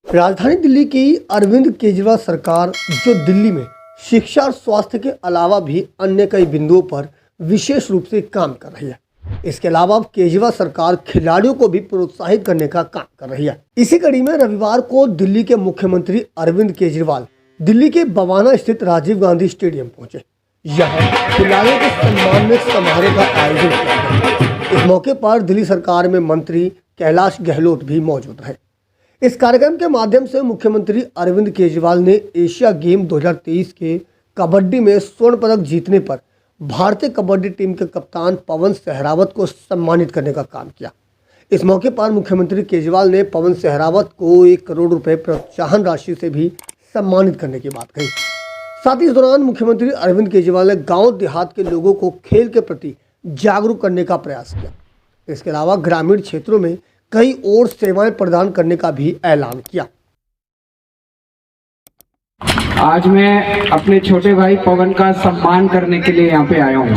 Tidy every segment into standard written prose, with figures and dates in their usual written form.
राजधानी दिल्ली की अरविंद केजरीवाल सरकार जो दिल्ली में शिक्षा और स्वास्थ्य के अलावा भी अन्य कई बिंदुओं पर विशेष रूप से काम कर रही है। इसके अलावा अब केजरीवाल सरकार खिलाड़ियों को भी प्रोत्साहित करने का काम कर रही है। इसी कड़ी में रविवार को दिल्ली के मुख्यमंत्री अरविंद केजरीवाल दिल्ली के बवाना स्थित राजीव गांधी स्टेडियम पहुंचे। यहाँ खिलाड़ियों के सम्मान में समारोह का आयोजन किया गया। इस मौके पर दिल्ली सरकार में मंत्री कैलाश गहलोत भी मौजूद रहे। इस कार्यक्रम के माध्यम से मुख्यमंत्री अरविंद केजरीवाल ने एशिया गेम 2023 के कबड्डी में स्वर्ण पदक जीतने पर भारतीय कबड्डी टीम के कप्तान पवन सहरावत को सम्मानित करने का काम किया। इस मौके पर मुख्यमंत्री केजरीवाल ने पवन सहरावत को 1 करोड़ रुपए प्रोत्साहन राशि से भी सम्मानित करने की बात कही। साथ ही इस दौरान मुख्यमंत्री अरविंद केजरीवाल ने गाँव देहात के लोगों को खेल के प्रति जागरूक करने का प्रयास किया। इसके अलावा ग्रामीण क्षेत्रों में कई और सेवाएं प्रदान करने का भी ऐलान किया। आज मैं अपने छोटे भाई पवन का सम्मान करने के लिए यहाँ पे आया हूँ,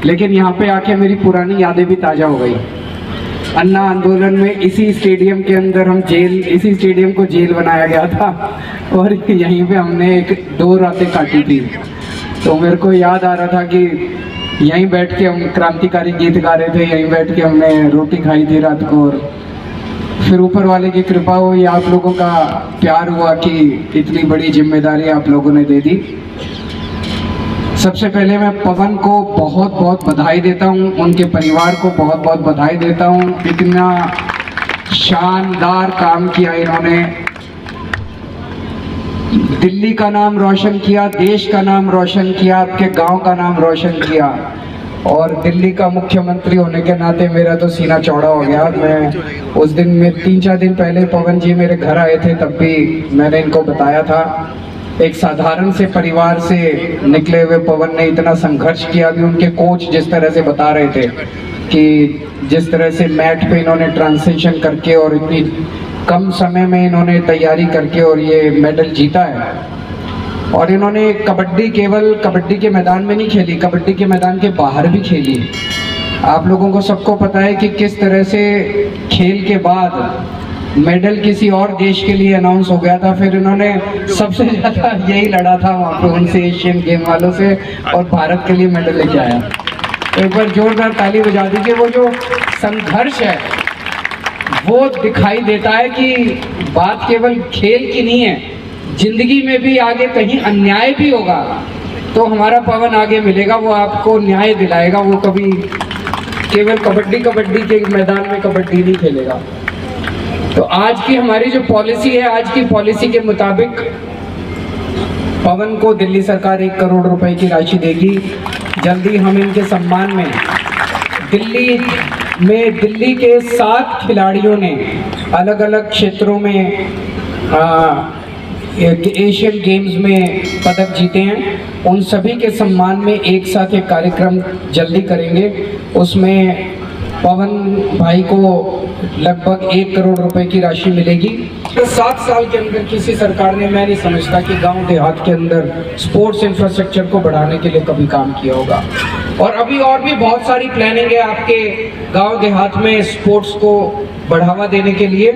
लेकिन यहाँ पे आके मेरी पुरानी यादें भी ताज़ा हो गई। अन्ना आंदोलन में इसी स्टेडियम के अंदर इसी स्टेडियम को जेल बनाया गया था और यहीं पे हमने 2 रातें काटी थी। तो मेरे को याद आ रहा था कि यहीं बैठ के हम क्रांतिकारी गीत गा रहे थे, यहीं बैठ के हमने रोटी खाई थी रात को। और फिर ऊपर वाले की कृपा हुई, आप लोगों का प्यार हुआ कि इतनी बड़ी जिम्मेदारी आप लोगों ने दे दी। सबसे पहले मैं पवन को बहुत बहुत बधाई देता हूँ, उनके परिवार को बहुत बहुत बधाई देता हूँ। इतना शानदार काम किया इन्होंने, दिल्ली का नाम रोशन किया, देश का नाम रोशन किया, आपके गांव का नाम रोशन किया। और दिल्ली का मुख्यमंत्री होने के नाते मेरा तो सीना चौड़ा हो गया। मैं उस दिन में 3-4 दिन पहले पवन जी मेरे घर आए थे, तब भी मैंने इनको बताया था। एक साधारण से परिवार से निकले हुए पवन ने इतना संघर्ष किया कि उनके कोच जिस तरह से बता रहे थे कि जिस तरह से मैट पे इन्होंने ट्रांजिशन करके और इतनी कम समय में इन्होंने तैयारी करके और ये मेडल जीता है। और इन्होंने कबड्डी केवल कबड्डी के मैदान में नहीं खेली, कबड्डी के मैदान के बाहर भी खेली। आप लोगों को सबको पता है कि किस तरह से खेल के बाद मेडल किसी और देश के लिए अनाउंस हो गया था, फिर इन्होंने सबसे ज़्यादा यही लड़ा था वहाँ पे उनसे, एशियन गेम वालों से, और भारत के लिए मेडल लेके आया। एक बार जोरदार ताली बजा दीजिए। वो जो संघर्ष है वो दिखाई देता है कि बात केवल खेल की नहीं है, जिंदगी में भी आगे कहीं अन्याय भी होगा तो हमारा पवन आगे मिलेगा, वो आपको न्याय दिलाएगा। वो कभी केवल कबड्डी के मैदान में कबड्डी नहीं खेलेगा। तो आज की हमारी जो पॉलिसी है, आज की पॉलिसी के मुताबिक पवन को दिल्ली सरकार 1 करोड़ रुपए की राशि देगी। जल्दी हम इनके सम्मान में दिल्ली के 7 खिलाड़ियों ने अलग अलग क्षेत्रों में एशियन गेम्स में पदक जीते हैं, उन सभी के सम्मान में एक साथ एक कार्यक्रम जल्दी करेंगे। उसमें पवन भाई को लगभग 1 करोड़ रुपए की राशि मिलेगी। 7 साल के अंदर किसी सरकार ने, मैं नहीं समझता कि गांव देहात के अंदर स्पोर्ट्स इंफ्रास्ट्रक्चर को बढ़ाने के लिए कभी काम किया होगा। और अभी और भी बहुत सारी प्लानिंग है आपके गांव देहात में स्पोर्ट्स को बढ़ावा देने के लिए।